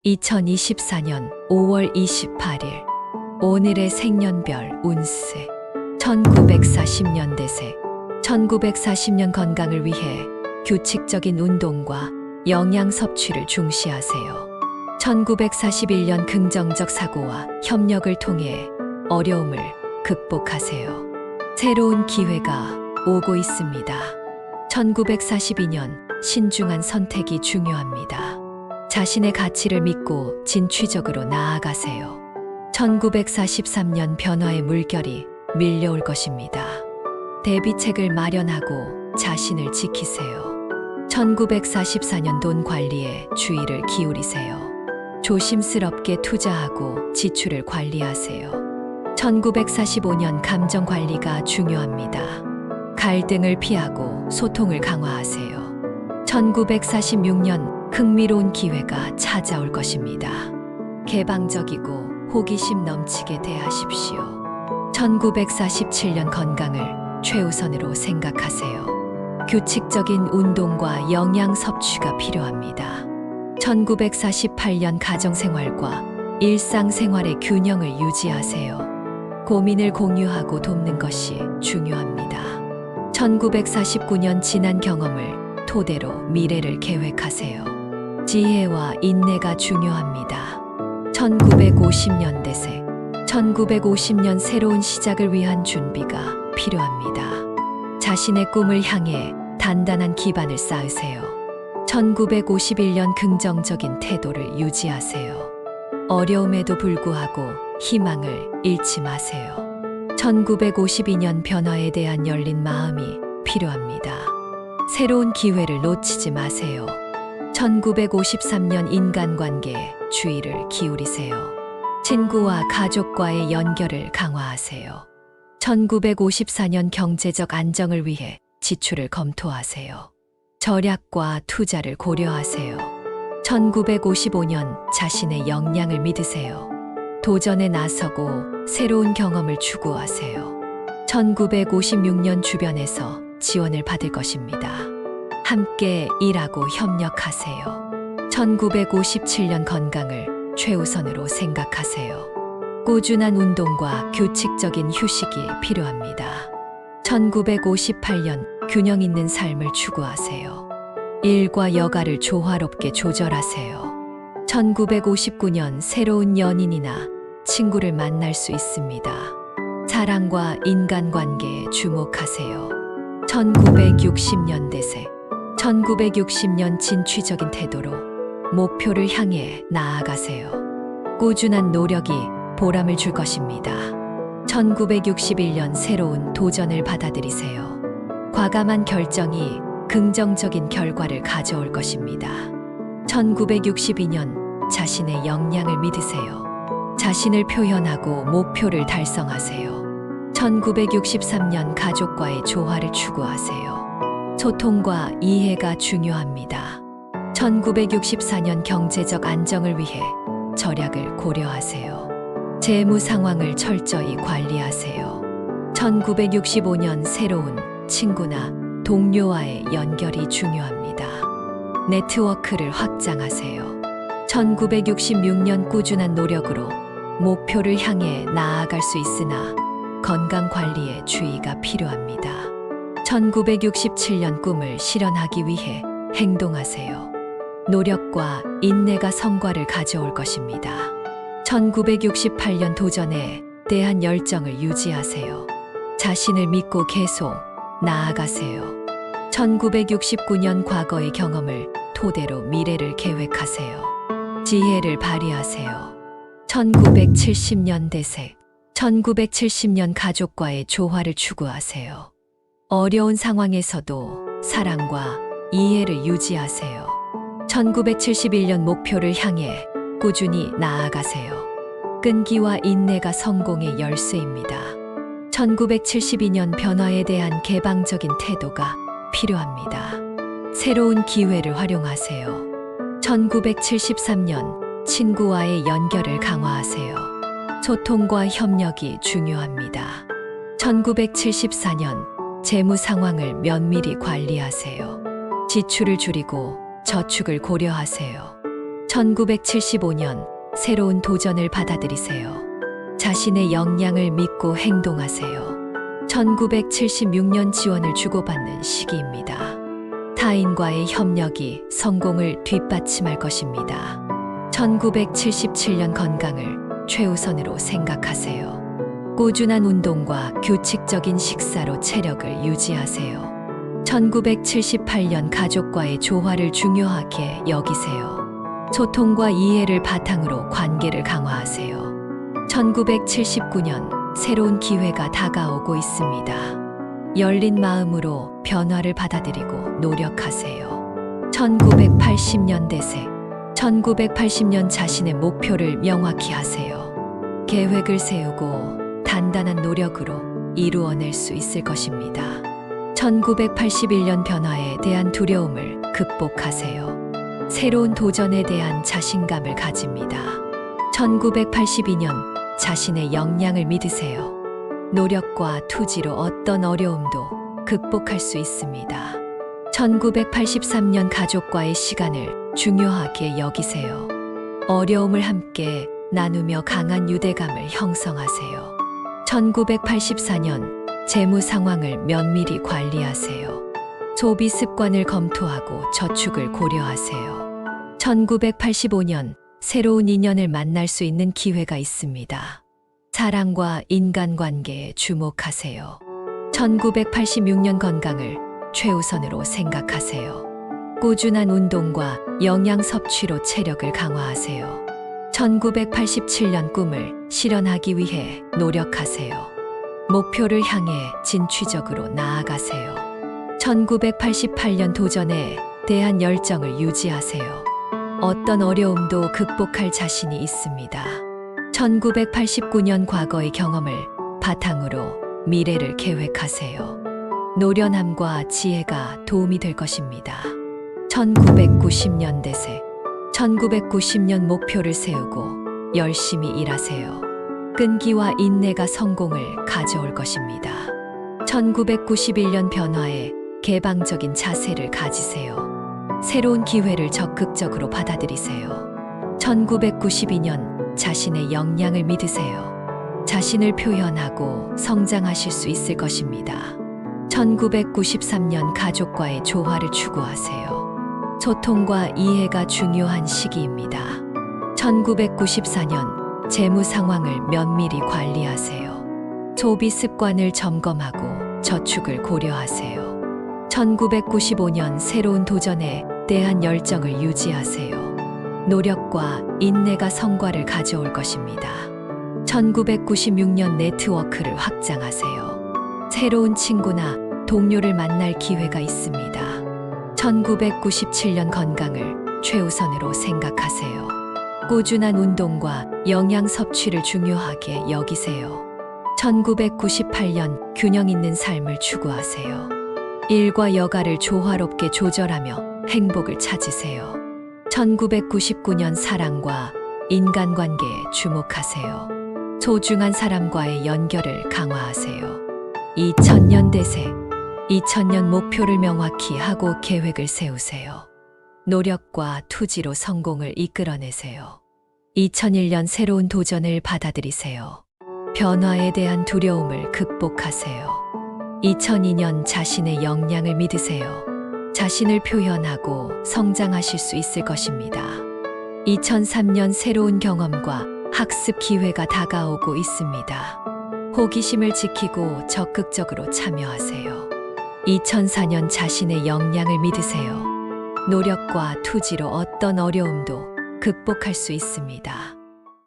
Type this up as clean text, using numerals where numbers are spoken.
2024년 5월 28일 오늘의 생년별 운세 1940년대생 1940년 건강을 위해 규칙적인 운동과 영양 섭취를 중시하세요. 1941년 긍정적 사고와 협력을 통해 어려움을 극복하세요. 새로운 기회가 오고 있습니다. 1942년 신중한 선택이 중요합니다. 자신의 가치를 믿고 진취적으로 나아가세요. 1943년 변화의 물결이 밀려올 것입니다. 대비책을 마련하고 자신을 지키세요. 1944년 돈 관리에 주의를 기울이세요. 조심스럽게 투자하고 지출을 관리하세요. 1945년 감정 관리가 중요합니다. 갈등을 피하고 소통을 강화하세요. 1946년 흥미로운 기회가 찾아올 것입니다. 개방적이고 호기심 넘치게 대하십시오. 1947년 건강을 최우선으로 생각하세요. 규칙적인 운동과 영양 섭취가 필요합니다. 1948년 가정생활과 일상생활의 균형을 유지하세요. 고민을 공유하고 돕는 것이 중요합니다. 1949년 지난 경험을 토대로 미래를 계획하세요. 지혜와 인내가 중요합니다. 1950년대생 1950년 새로운 시작을 위한 준비가 필요합니다. 자신의 꿈을 향해 단단한 기반을 쌓으세요. 1951년 긍정적인 태도를 유지하세요. 어려움에도 불구하고 희망을 잃지 마세요. 1952년 변화에 대한 열린 마음이 필요합니다. 새로운 기회를 놓치지 마세요. 1953년 인간관계에 주의를 기울이세요. 친구와 가족과의 연결을 강화하세요. 1954년 경제적 안정을 위해 지출을 검토하세요. 절약과 투자를 고려하세요. 1955년 자신의 역량을 믿으세요. 도전에 나서고 새로운 경험을 추구하세요. 1956년 주변에서 지원을 받을 것입니다. 함께 일하고 협력하세요. 1957년 건강을 최우선으로 생각하세요. 꾸준한 운동과 규칙적인 휴식이 필요합니다. 1958년 균형 있는 삶을 추구하세요. 일과 여가를 조화롭게 조절하세요. 1959년 새로운 연인이나 친구를 만날 수 있습니다. 사랑과 인간관계에 주목하세요. 1960년대생 1960년 진취적인 태도로 목표를 향해 나아가세요. 꾸준한 노력이 보람을 줄 것입니다. 1961년 새로운 도전을 받아들이세요. 과감한 결정이 긍정적인 결과를 가져올 것입니다. 1962년 자신의 역량을 믿으세요. 자신을 표현하고 목표를 달성하세요. 1963년 가족과의 조화를 추구하세요. 소통과 이해가 중요합니다. 1964년 경제적 안정을 위해 절약을 고려하세요. 재무 상황을 철저히 관리하세요. 1965년 새로운 친구나 동료와의 연결이 중요합니다. 네트워크를 확장하세요. 1966년 꾸준한 노력으로 목표를 향해 나아갈 수 있으나 건강 관리에 주의가 필요합니다. 1967년 꿈을 실현하기 위해 행동하세요. 노력과 인내가 성과를 가져올 것입니다. 1968년 도전에 대한 열정을 유지하세요. 자신을 믿고 계속 나아가세요. 1969년 과거의 경험을 토대로 미래를 계획하세요. 지혜를 발휘하세요. 1970년대생 1970년 가족과의 조화를 추구하세요. 어려운 상황에서도 사랑과 이해를 유지하세요. 1971년 목표를 향해 꾸준히 나아가세요. 끈기와 인내가 성공의 열쇠입니다. 1972년 변화에 대한 개방적인 태도가 필요합니다. 새로운 기회를 활용하세요. 1973년 친구와의 연결을 강화하세요. 소통과 협력이 중요합니다. 1974년 재무 상황을 면밀히 관리하세요. 지출을 줄이고 저축을 고려하세요. 1975년 새로운 도전을 받아들이세요. 자신의 역량을 믿고 행동하세요. 1976년 지원을 주고받는 시기입니다. 타인과의 협력이 성공을 뒷받침할 것입니다. 1977년 건강을 최우선으로 생각하세요. 꾸준한 운동과 규칙적인 식사로 체력을 유지하세요. 1978년 가족과의 조화를 중요하게 여기세요. 소통과 이해를 바탕으로 관계를 강화하세요. 1979년 새로운 기회가 다가오고 있습니다. 열린 마음으로 변화를 받아들이고 노력하세요. 1980년 대세. 1980년 자신의 목표를 명확히 하세요. 계획을 세우고 단단한 노력으로 이루어낼 수 있을 것입니다. 1981년 변화에 대한 두려움을 극복하세요. 새로운 도전에 대한 자신감을 가집니다. 1982년 자신의 역량을 믿으세요. 노력과 투지로 어떤 어려움도 극복할 수 있습니다. 1983년 가족과의 시간을 중요하게 여기세요. 어려움을 함께 나누며 강한 유대감을 형성하세요. 1984년 재무 상황을 면밀히 관리하세요. 소비 습관을 검토하고 저축을 고려하세요. 1985년 새로운 인연을 만날 수 있는 기회가 있습니다. 사랑과 인간관계에 주목하세요. 1986년 건강을 최우선으로 생각하세요. 꾸준한 운동과 영양 섭취로 체력을 강화하세요. 1987년 꿈을 실현하기 위해 노력하세요. 목표를 향해 진취적으로 나아가세요. 1988년 도전에 대한 열정을 유지하세요. 어떤 어려움도 극복할 자신이 있습니다. 1989년 과거의 경험을 바탕으로 미래를 계획하세요. 노련함과 지혜가 도움이 될 것입니다. 1990년 대세. 1990년 목표를 세우고 열심히 일하세요. 끈기와 인내가 성공을 가져올 것입니다. 1991년 변화에 개방적인 자세를 가지세요. 새로운 기회를 적극적으로 받아들이세요. 1992년 자신의 역량을 믿으세요. 자신을 표현하고 성장하실 수 있을 것입니다. 1993년 가족과의 조화를 추구하세요. 소통과 이해가 중요한 시기입니다. 1994년 재무 상황을 면밀히 관리하세요. 소비 습관을 점검하고 저축을 고려하세요. 1995년 새로운 도전에 대한 열정을 유지하세요. 노력과 인내가 성과를 가져올 것입니다. 1996년 네트워크를 확장하세요. 새로운 친구나 동료를 만날 기회가 있습니다. 1997년 건강을 최우선으로 생각하세요. 꾸준한 운동과 영양 섭취를 중요하게 여기세요. 1998년 균형 있는 삶을 추구하세요. 일과 여가를 조화롭게 조절하며 행복을 찾으세요. 1999년 사랑과 인간관계에 주목하세요. 소중한 사람과의 연결을 강화하세요. 2000년 대세. 2000년 목표를 명확히 하고 계획을 세우세요. 노력과 투지로 성공을 이끌어내세요. 2001년 새로운 도전을 받아들이세요. 변화에 대한 두려움을 극복하세요. 2002년 자신의 역량을 믿으세요. 자신을 표현하고 성장하실 수 있을 것입니다. 2003년 새로운 경험과 학습 기회가 다가오고 있습니다. 호기심을 지키고 적극적으로 참여하세요. 2004년 자신의 역량을 믿으세요. 노력과 투지로 어떤 어려움도 극복할 수 있습니다.